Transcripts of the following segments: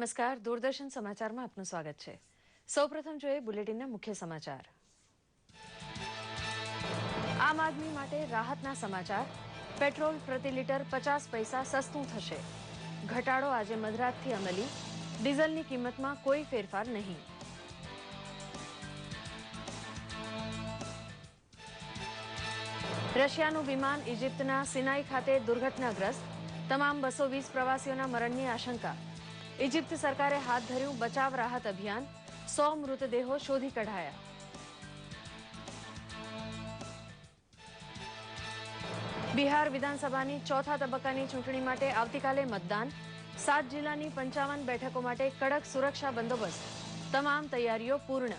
નમસ્કાર, દૂરદર્શન સમાચારમાં આપનું સ્વાગત છે। સૌપ્રથમ જોઈએ બુલેટિનના મુખ્ય સમાચાર। આમ આદમી માટે રાહતના સમાચાર। પેટ્રોલ પ્રતિ લીટર 50 પૈસા સસ્તું થશે। ઘટાડો આજે મધરાતથી અમલી। ડીઝલની કિંમતમાં કોઈ ફેરફાર નહીં। રશિયાનું વિમાન ઇજિપ્તના સિનાઈ ખાતે દુર્ઘટનાગ્રસ્ત। તમામ 220 પ્રવાસીઓના મરણની આશંકા। ઇજિપ્ત સરકારે હાથ ધર્યું બચાવ રાહત અભિયાન। 100 મૃતદેહો શોધી કઢાયા। બિહાર વિધાનસભાની ચોથા તબક્કાની ચૂંટણી માટે આવતીકાલે મતદાન। 7 જિલ્લાની 55 બેઠકો માટે કડક સુરક્ષા બંદોબસ્ત। તમામ તૈયારીઓ પૂર્ણ।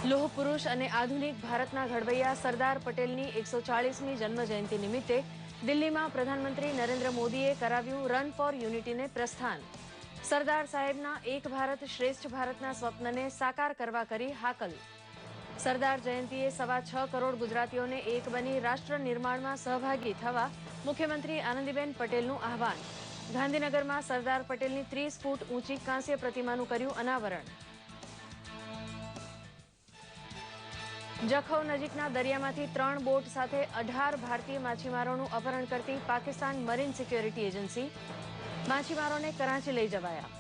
લોહ પુરુષ અને આધુનિક ભારતના ઘડવૈયા સરદાર પટેલની 140મી જન્મજયંતિ નિમિત્તે દિલ્હીમાં પ્રધાનમંત્રી નરેન્દ્ર મોદીએ કરાવ્યું રન ફોર યુનિટીને પ્રસ્થાન। સરદાર સાહેબના એક ભારત શ્રેષ્ઠ ભારતના સ્વપ્નને સાકાર કરવા કરી હાકલ। સરદાર જયંતિએ 6.25 કરોડ ગુજરાતીઓને એક બની રાષ્ટ્ર નિર્માણમાં સહભાગી થવા મુખ્યમંત્રી આનંદીબેન પટેલનું આહવાન। ગાંધીનગરમાં સરદાર પટેલની 30 ફૂટ ઊંચી કાંસ્ય પ્રતિમાનું કર્યું અનાવરણ। જખૌ નજીકના દરિયામાંથી 3 બોટ સાથે 18 ભારતીય માછીમારોનું અપહરણ કરતી પાકિસ્તાન મરીન સિક્યોરિટી એજન્સી। માછીમારોને કરાંચી લઈ જવાયા।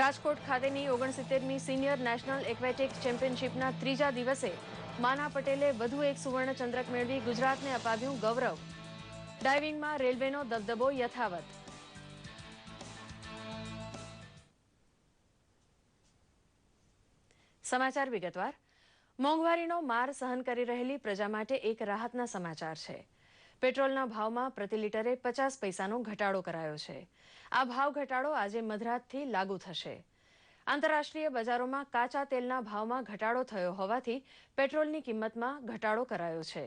રાજકોટ ખાતેની 69મી સિનિયર નેશનલ એક્વેટિક ચેમ્પિયનશિપના ત્રીજા દિવસે માના પટેલે વધુ એક સુવર્ણચંદ્રક મેળવી ગુજરાતને અપાવ્યું ગૌરવ। ડાઇવિંગમાં રેલવેનો દબદબો યથાવત। સમાચાર વિગતવાર। મોંઘવારીનો માર સહન કરી રહેલી પ્રજા માટે એક રાહતના સમાચાર છે। પેટ્રોલના ભાવમાં પ્રતિ લીટરે 50 પૈસાનો ઘટાડો કરાયો છે। આ ભાવ ઘટાડો આજે મધરાતથી લાગુ થશે। આંતરરાષ્ટ્રીય બજારોમાં કાચા તેલના ભાવમાં ઘટાડો થયો હોવાથી પેટ્રોલની કિંમતમાં ઘટાડો કરાયો છે।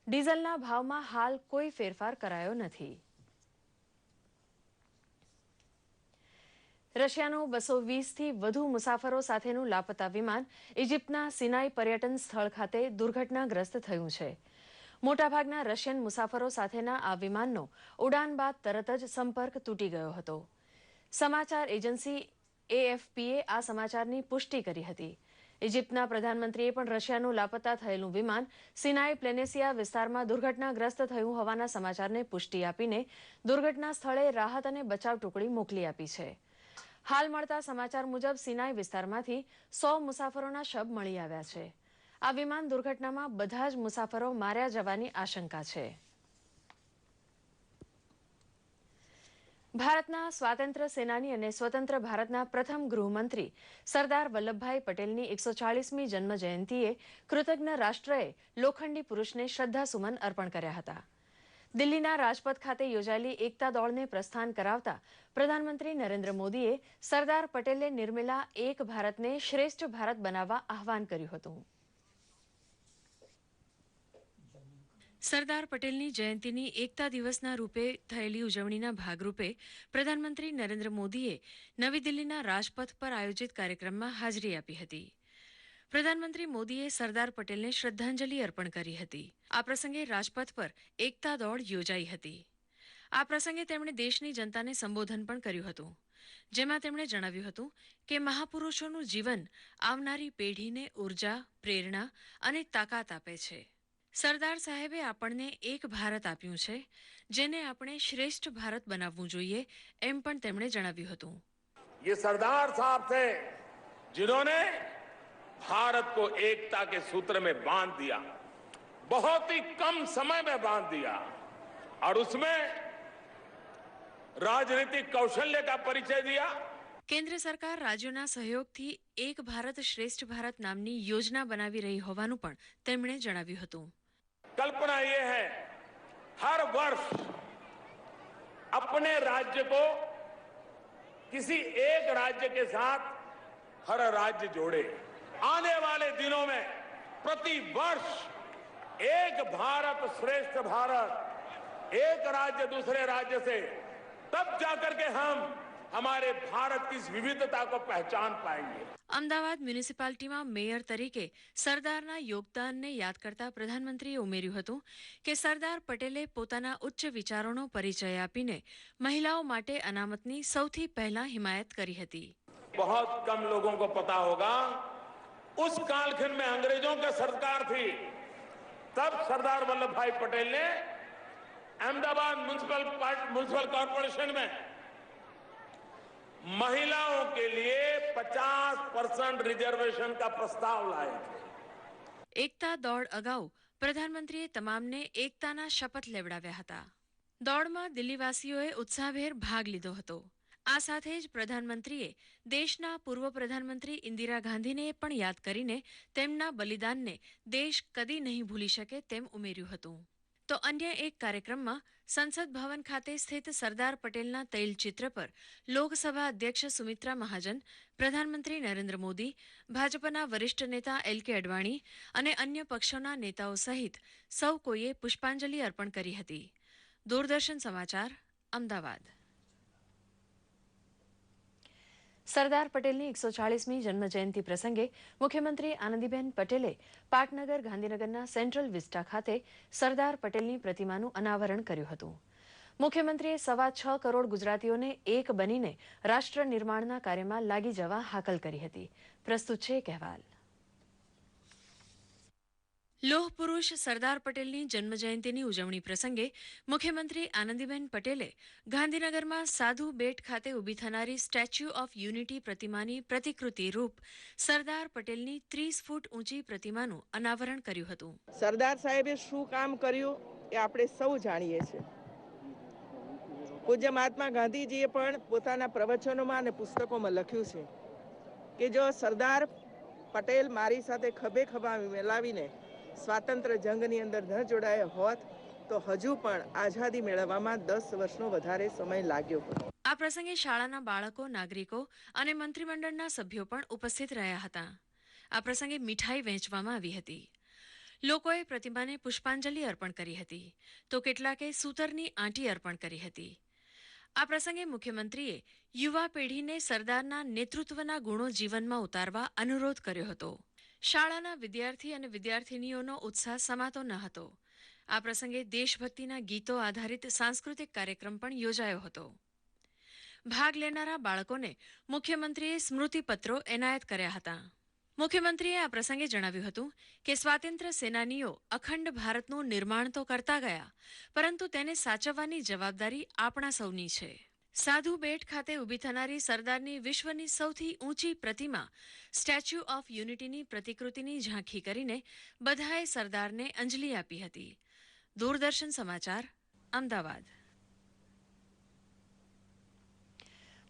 ડીઝલના ભાવમાં હાલ કોઈ ફેરફાર કરાયો નથી। રશિયાનું 220થી વધુ મુસાફરો સાથેનું લાપતા વિમાન ઇજિપ્તના સિનાઈ પર્યટન સ્થળ ખાતે દુર્ઘટનાગ્રસ્ત થયું છે। મોટાભાગના રશિયન મુસાફરો સાથેના આ વિમાનનો ઉડાન બાદ તરત જ સંપર્ક તૂટી ગયો હતો। સમાચાર એજન્સી AFPએ આ સમાચારની પુષ્ટિ કરી હતી। ઇજિપ્તના પ્રધાનમંત્રીએ પણ રશિયાનું લાપતા થયેલું વિમાન સિનાઈ પ્લેનેસિયા વિસ્તારમાં દુર્ઘટનાગ્રસ્ત થયું હોવાના સમાચારને પુષ્ટિ આપીને દુર્ઘટના સ્થળે રાહત અને બચાવ ટુકડી મોકલી આપી છે। હાલ મળતા સમાચાર મુજબ સિનાઈ વિસ્તારમાંથી 100 મુસાફરોના શબ મળી આવ્યા છે। આ વિમાન દુર્ઘટનામાં બધા જ મુસાફરો માર્યા જવાની આશંકા છે। ભારતના સ્વાતંત્ર્ય સેનાની અને સ્વતંત્ર ભારતના પ્રથમ ગૃહમંત્રી સરદાર વલ્લભભાઈ પટેલની 140મી જન્મજયંતિએ કૃતજ્ઞ રાષ્ટ્રએ લોખંડી પુરુષને શ્રદ્ધાસુમન અર્પણ કર્યા હતા। દિલ્હીના રાજપથ ખાતે યોજાયેલી એકતા દોડને પ્રસ્થાન કરાવતા પ્રધાનમંત્રી નરેન્દ્ર મોદીએ સરદાર પટેલે નિર્મિલા એક ભારતને શ્રેષ્ઠ ભારત બનાવવા આહવાન કર્યું હતું। સરદાર પટેલની જયંતિની એકતા દિવસના રૂપે થયેલી ઉજવણીના ભાગરૂપે પ્રધાનમંત્રી નરેન્દ્ર મોદીએ નવી દિલ્હીના રાજપથ પર આયોજિત કાર્યક્રમમાં હાજરી આપી હતી। પ્રધાનમંત્રી મોદીએ સરદાર પટેલને શ્રદ્ધાંજલિ અર્પણ કરી હતી। આ પ્રસંગે રાજપથ પર એકતા દોડ યોજાઈ હતી। આ પ્રસંગે તેમણે દેશની જનતાને સંબોધન પણ કર્યું હતું, જેમાં તેમણે જણાવ્યું હતું કે મહાપુરુષોનું જીવન આવનારી પેઢીને ઉર્જા, પ્રેરણા અને તાકાત આપે છે। સરદાર સાહેબે આપણને એક ભારત આપ્યું છે, જેને આપણે શ્રેષ્ઠ ભારત બનાવવું જોઈએ, એમ પણ તેમણે જણાવ્યું હતું। ये सरदार साहब थे जिन्होंने भारत को एकता के सूत्र में बांध दिया, बहुत ही कम समय में बांध दिया और उसमें राजनीतिक कौशल्य का परिचय दिया। કેન્દ્ર સરકાર રાજ્યોના સહયોગથી એક ભારત શ્રેષ્ઠ ભારત નામની યોજના બનાવી રહી હોવાનું પણ તેમણે જણાવ્યું હતું। कल्पना ये है हर वर्ष अपने राज्य को किसी एक राज्य के साथ हर राज्य जोड़े। आने वाले दिनों में प्रति वर्ष एक भारत श्रेष्ठ भारत, एक राज्य दूसरे राज्य से, तब जाकर के हम हमारे भारत की इस विविधता को पहचान पाएंगे। અમદાવાદ મ્યુનિસિપાલિટીમાં મેયર તરીકે સરદારના યોગદાનને યાદ કરતા પ્રધાનમંત્રીએ ઉમેર્યું હતું કે સરદાર પટેલે પોતાના ઉચ્ચ વિચારોનો પરિચય આપીને મહિલાઓ માટે અનામતની સૌથી પહેલા હિમાયત કરી હતી. बहुत कम लोगों को पता होगा उस कालखंड में अंग्रेजों की सरकार थी, तब सरदार वल्लभ भाई पटेल ने अहमदाबाद म्युनिसिपल कॉर्पोरेशन में महिलाओं के लिए 50% रिजर्वेशन का प्रस्ताव लाए थे. એકતા દોડ અગાઉ પ્રધાનમંત્રીએ તમામને એકતાના શપથ લેવડાવ્યા હતા. દોડમાં દિલ્હીવાસીઓએ ઉત્સાહભેર ભાગ લીધો હતો. આ સાથે જ પ્રધાનમંત્રીએ દેશના પૂર્વ પ્રધાનમંત્રી ઇન્દિરા ગાંધીને પણ યાદ કરીને તેમના બલિદાનને દેશ કદી નહીં ભૂલી શકે તેમ ઉમેર્યું હતું. તો અન્ય એક કાર્યક્રમમાં સંસદ ભવન ખાતે સ્થિત સરદાર પટેલના તૈલચિત્ર પર લોકસભા અધ્યક્ષ સુમિત્રા મહાજન, પ્રધાનમંત્રી નરેન્દ્ર મોદી, ભાજપના વરિષ્ઠ નેતા એલ.કે. અડવાણી અને અન્ય પક્ષોના નેતાઓ સહિત સૌ કોઈએ પુષ્પાંજલિ અર્પણ કરી હતી. દૂરદર્શન સમાચાર, અમદાવાદ. સરદાર પટેલની 140મી જન્મજયંતિ પ્રસંગે મુખ્યમંત્રી આનંદીબેન પટેલે પાટનગર ગાંધીનગરના સેન્ટ્રલ વિસ્ટા ખાતે સરદાર પટેલની પ્રતિમાનું અનાવરણ કર્યું હતું. મુખ્યમંત્રીએ 6.25 કરોડ ગુજરાતીઓને એક બનીને રાષ્ટ્ર નિર્માણના કાર્યમાં લાગી જવા હાકલ કરી હતી. પ્રસ્તુત છે એક અહેવાલ. લોહ પુરુષ સરદાર પટેલની જન્મજયંતિની ઉજવણી પ્રસંગે મુખ્યમંત્રી આનંદીબેન પટેલે ગાંધીનગરમાં સાધુ બેટ ખાતે ઊભી થનારી સ્ટેચ્યુ ઓફ યુનિટી પ્રતિમાની પ્રતિકૃતિ રૂપ સરદાર પટેલની 30 ફૂટ ઊંચી પ્રતિમાનું અનાવરણ કર્યું હતું. સરદાર સાહેબે શું કામ કર્યું એ આપણે સૌ જાણીએ છીએ. પૂજ્ય મહાત્મા ગાંધીજીએ પણ પોતાના પ્રવચનોમાં અને પુસ્તકોમાં લખ્યું છે કે જો સરદાર પટેલ મારી સાથે ખભે ખભા મિલાવીને સ્વાતંત્ર્ય જંગની અંદર ન જોડાયા હોત તો હજુ પણ આઝાદી મેળવવામાં 10 વર્ષનો વધારે સમય લાગ્યો હોત. આ પ્રસંગે શાળાના બાળકો, નાગરિકો અને મંત્રીમંડળના સભ્યો પણ ઉપસ્થિત રહ્યા હતા. આ પ્રસંગે મીઠાઈ વહેંચવામાં આવી હતી. લોકોએ પ્રતિમાને પુષ્પાંજલિ અર્પણ કરી હતી તો કેટલાકે સૂતરની આંટી અર્પણ કરી હતી. આ પ્રસંગે મુખ્યમંત્રીએ યુવા પેઢીને સરદારના નેતૃત્વના ગુણો જીવનમાં ઉતારવા અનુરોધ કર્યો હતો. શાળાના વિદ્યાર્થી અને વિદ્યાર્થિનીઓનો ઉત્સાહ સમાતો ન હતો. આ પ્રસંગે દેશભક્તિના ગીતો આધારિત સાંસ્કૃતિક કાર્યક્રમ પણ યોજાયો હતો. ભાગ લેનારા બાળકોને મુખ્યમંત્રીએ સ્મૃતિપત્રો એનાયત કર્યા હતા. મુખ્યમંત્રીએ આ પ્રસંગે જણાવ્યું હતું કે સ્વાતંત્ર્ય સેનાનીઓ અખંડ ભારતનું નિર્માણ તો કરતા ગયા, પરંતુ તેને સાચવવાની જવાબદારી આપણા સૌની છે. સાધુ બેટ ખાતે ઊભી થનારી સરદારની વિશ્વની સૌથી ઊંચી પ્રતિમા સ્ટેચ્યુ ઓફ યુનિટીની પ્રતિકૃતિની ઝાંખી કરીને બધાએ સરદારને અંજલિ આપી હતી. દૂરદર્શન સમાચાર, અમદાવાદ.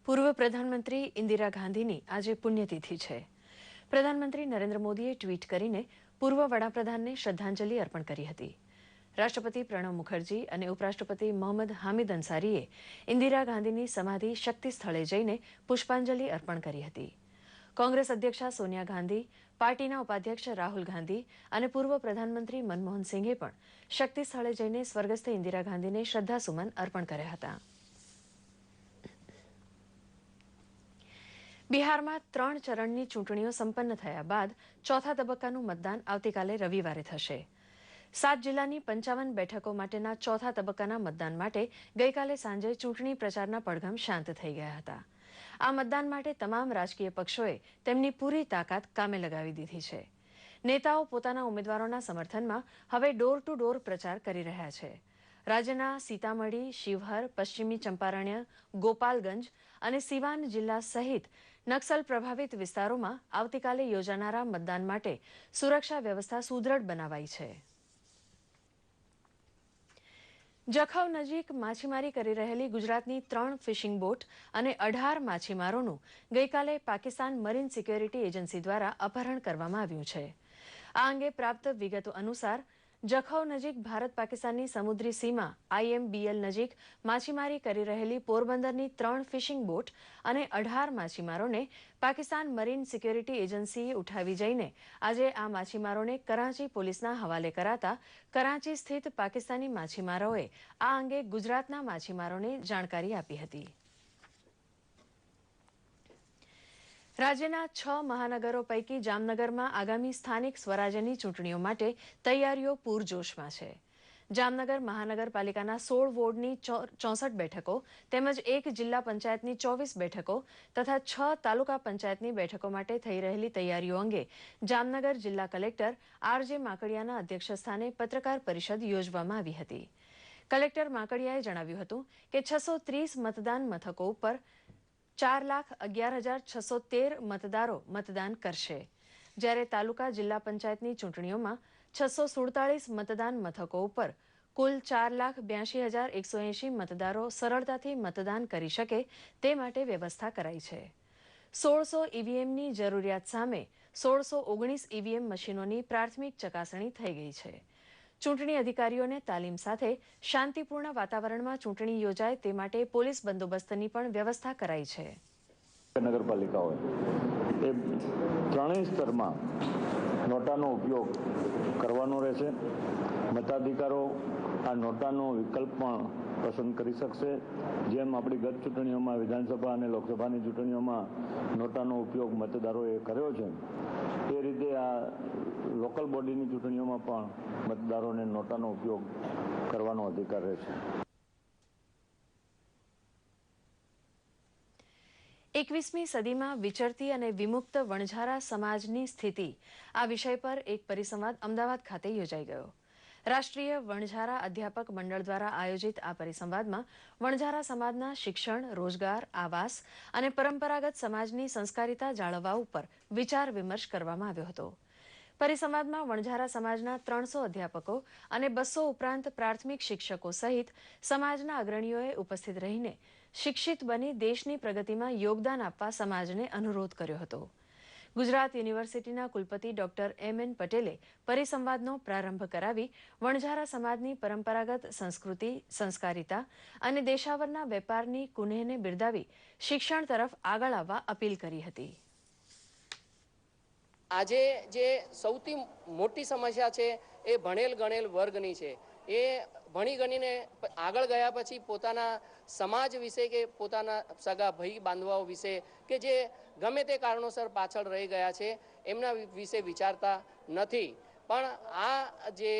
પૂર્વ પ્રધાનમંત્રી ઇન્દિરા ગાંધીની આજે પુણ્યતિથિ છે. પ્રધાનમંત્રી નરેન્દ્ર મોદીએ ટ્વીટ કરીને પૂર્વ વડાપ્રધાનને શ્રદ્ધાંજલિ અર્પણ કરી હતી. રાષ્ટ્રપતિ પ્રણવ મુખર્જી અને ઉપરાષ્ટ્રપતિ મોહમ્મદ હામિદ અંસારીએ ઇન્દિરા ગાંધીની સમાધિ શક્તિ સ્થળે જઈને પુષ્પાંજલિ અર્પણ કરી હતી. કોંગ્રેસ અધ્યક્ષા સોનિયા ગાંધી, પાર્ટીના ઉપાધ્યક્ષ રાહુલ ગાંધી અને પૂર્વ પ્રધાનમંત્રી મનમોહન સિંઘે પણ શક્તિ સ્થળે જઈને સ્વર્ગસ્થ ઇન્દિરા ગાંધીને શ્રદ્ધાસુમન અર્પણ કર્યા હતા. બિહારમાં 3 ચરણની ચૂંટણીઓ સંપન્ન થયા બાદ ચોથા તબક્કાનું મતદાન આવતીકાલે રવિવારે થશે. 7 જિલ્લાની 55 બેઠકો માટેના ચોથા તબક્કાના મતદાન માટે ગઈકાલે સાંજે ચૂંટણી પ્રચારના પડઘમ શાંત થઈ ગયા હતા. આ મતદાન માટે તમામ રાજકીય પક્ષોએ તેમની પૂરી તાકાત કામે લગાવી દીધી છે. નેતાઓ પોતાના ઉમેદવારોના સમર્થનમાં હવે ડોર ટુ ડોર પ્રચાર કરી રહ્યા છે. રાજ્યના સીતામઢી, શિવહર, પશ્ચિમી ચંપારણ્ય, ગોપાલગંજ અને સિવાન જિલ્લા સહિત નક્સલ પ્રભાવિત વિસ્તારોમાં આવતીકાલે યોજાનારા મતદાન માટે સુરક્ષા વ્યવસ્થા સુદૃઢ બનાવાઈ છે. જખૌ નજીક માછીમારી કરી રહેલી ગુજરાતની 3 ફિશિંગ બોટ અને 18 માછીમારોનું ગઈકાલે પાકિસ્તાન મરીન સિક્યોરિટી એજન્સી દ્વારા અપહરણ કરવામાં આવ્યું છે. આ અંગે પ્રાપ્ત વિગતો અનુસાર જખૌ નજીક ભારત પાકિસ્તાનની સમુદ્રી સીમા IMBL નજીક માછીમારી કરી રહેલી પોરબંદરની 3 ફિશિંગ બોટ અને 18 માછીમારોને પાકિસ્તાન મરીન સિક્યોરિટી એજન્સીએ ઉઠાવી જઈને આજે આ માછીમારોને કરાંચી પોલીસના હવાલે કરાતા કરાંચી સ્થિત પાકિસ્તાની માછીમારોએ આ અંગે ગુજરાતના માછીમારોને જાણકારી આપી હતી. રાજ્યના 6 મહાનગરો પૈકી જામનગરમાં આગામી સ્થાનિક સ્વરાજ્યની ચૂંટણીઓ માટે તૈયારીઓ પૂરજોશમાં છે. જામનગર મહાનગરપાલિકાના 16 વોર્ડની 64 બેઠકો તેમજ એક જિલ્લા પંચાયતની 24 બેઠકો તથા 6 તાલુકા પંચાયતની બેઠકો માટે થઈ રહેલી તૈયારીઓ અંગે જામનગર જિલ્લા કલેક્ટર આર.જે. માકડિયાના અધ્યક્ષસ્થાને પત્રકાર પરિષદ યોજવામાં આવી હતી. કલેક્ટર માકડિયાએ જણાવ્યું હતું કે 630 મતદાન મથકો ઉપર 4,11,613 મતદારો મતદાન કરશે, જ્યારે તાલુકા જિલ્લા પંચાયતની ચૂંટણીઓમાં 647 મતદાન મથકો ઉપર કુલ 4,82,180 મતદારો સરળતાથી મતદાન કરી શકે તે માટે વ્યવસ્થા કરાઈ છે. 1600 ઈવીએમની જરૂરિયાત સામે 1619 ઈવીએમ મશીનોની પ્રાથમિક ચકાસણી થઈ ગઈ છે. ચૂંટણી અધિકારીઓને તાલીમ સાથે શાંતિપૂર્ણ વાતાવરણમાં ચૂંટણી યોજાય તે માટે પોલીસ બંદોબસ્તની પણ વ્યવસ્થા કરાઈ છે. નગરપાલિકાઓ એ ત્રણેય સ્તરમાં નોટાનો ઉપયોગ કરવાનો રહેશે. મતાધિકારો આ નોટાનો વિકલ્પ પણ પસંદ કરી શકશે. જેમ આપણી ગત ચૂંટણીઓમાં વિધાનસભા અને લોકસભાની ચૂંટણીઓમાં નોટાનો ઉપયોગ મતદારોએ કર્યો છે, એ રીતે આ લોકલ બોડીની ચૂંટણીઓમાં પણ મતદારોને નોટાનો ઉપયોગ કરવાનો અધિકાર રહેશે. 21મી સદીમાં વિચરતી અને વિમુક્ત વણઝારા સમાજની સ્થિતિ આ વિષય પર એક પરિસંવાદ અમદાવાદ ખાતે યોજાઈ ગયો. રાષ્ટ્રીય વણઝારા અધ્યાપક મંડળ દ્વારા આયોજિત આ પરિસંવાદમાં વણઝારા સમાજના શિક્ષણ, રોજગાર, આવાસ અને પરંપરાગત સમાજની સંસ્કારિતા જાળવવા ઉપર વિચાર વિમર્શ કરવામાં આવ્યો હતો. પરિસંવાદમાં વણઝારા સમાજના 300 અધ્યાપકો અને 200 ઉપરાંત પ્રાથમિક શિક્ષકો સહિત સમાજના અગ્રણીઓએ ઉપસ્થિત રહીને શિક્ષિત બની દેશની પ્રગતિમાં યોગદાન આપવા સમાજને અનુરોધ કર્યો હતો. ગુજરાત યુનિવર્સિટીના કુલપતિ ડોક્ટર એમ.એન. પટેલે પરિસંવાદનો પ્રારંભ કરાવી વણઝારા સમાજની પરંપરાગત સંસ્કૃતિ, સંસ્કારિતા અને દેશાવરના વેપારની કુનેહને બિરદાવી શિક્ષણ તરફ આગળ આવવા અપીલ કરી હતી. આજે જે સૌથી મોટી સમસ્યા છે એ ભણેલ ગણેલ વર્ગની છે. એ ભણી ગણીને આગળ ગયા પછી પોતાના સમાજ વિશે કે પોતાના સગા ભાઈ બાંધવાઓ વિશે કે જે ગમે તે કારણોસર પાછળ રહી ગયા છે એમના વિશે વિચારતા નથી. પણ આ જે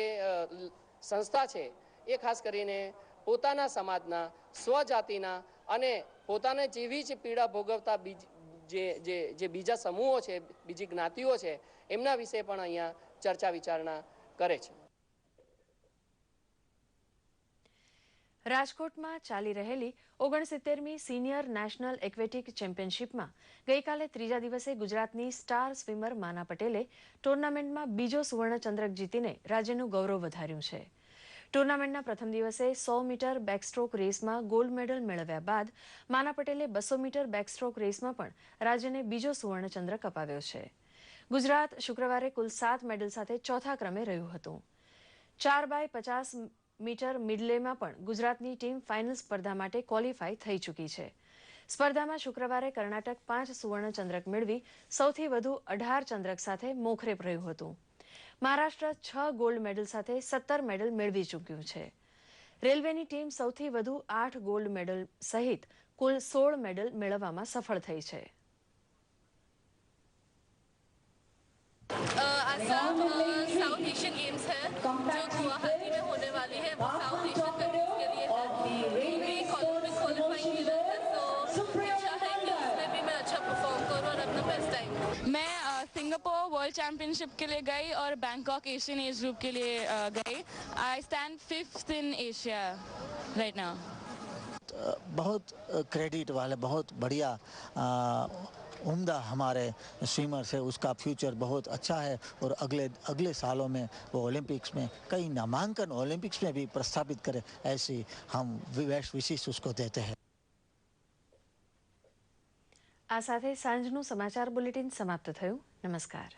સંસ્થા છે એ ખાસ કરીને પોતાના સમાજના, સ્વજાતિના અને પોતાને જેવી જ પીડા ભોગવતા જે બીજા સમૂહો છે, બીજી જ્ઞાતિઓ છે, એમના વિશે પણ અહીંયા ચર્ચા વિચારણા કરે છે. રાજકોટમાં ચાલી રહેલી 69મી સિનિયર નેશનલ એક્વેટિક ચેમ્પિયનશિપમાં ગઈકાલે ત્રીજા દિવસે ગુજરાતની સ્ટાર સ્વિમર માના પટેલે ટુર્નામેન્ટમાં બીજો સુવર્ણચંદ્રક જીતીને રાજ્યનું ગૌરવ વધાર્યું છે. ટુર્નામેન્ટના પ્રથમ દિવસે 100 મીટર બેકસ્ટ્રોક રેસમાં ગોલ્ડ મેડલ મેળવ્યા બાદ માના પટેલે 200 મીટર બેકસ્ટ્રોક રેસમાં પણ રાજ્યને બીજો સુવર્ણચંદ્રક અપાવ્યો છે. ગુજરાત શુક્રવારે કુલ 7 મેડલ સાથે ચોથા ક્રમે રહ્યું હતું. 4x50 મીટર મિડલેમાં પણ ગુજરાતની ટીમ ફાઇનલ સ્પર્ધા માટે ક્વોલિફાય થઈ ચૂકી છે. સ્પર્ધામાં શુક્રવારે કર્ણાટક 5 સુવર્ણચંદ્રક મેળવી સૌથી વધુ 18 ચંદ્રક સાથે મોખરે રહ્યું હતું. મહારાષ્ટ્ર 6 ગોલ્ડ મેડલ સાથે 17 મેડલ મેળવી ચૂક્યું છે. રેલવેની ટીમ સૌથી વધુ 8 ગોલ્ડ મેડલ સહિત કુલ 16 મેડલ મેળવવામાં સફળ થઈ છે. साउथ एशियन गेम्स है जो गुवाहाटी में होने वाली है. वो साउथ एशियन कंट्रीज के लिए है. भी क्वालिफाइंग मिला है, तो इच्छा है कि उसमें भी मैं अच्छा परफॉर्म करूँ और अपना बेस्ट टाइम. मैं सिंगापुर वर्ल्ड चैंपियनशिप के लिए गई और बैंकॉक एशियन एज ग्रुप के लिए गई. I stand 5th in Asia right now. बहुत क्रेडिट वाले, बहुत बढ़िया उम्दा हमारे स्विमर्स है. उसका फ्यूचर बहुत अच्छा है और अगले सालों में वो ओलंपिक्स में कई नामांकन ओलंपिक्स में भी प्रस्थापित करे, ऐसी हम विशेष उसको देते हैं. આ સાથે સાંજનું સમાચાર બુલેટિન સમાપ્ત થયું. નમસ્કાર.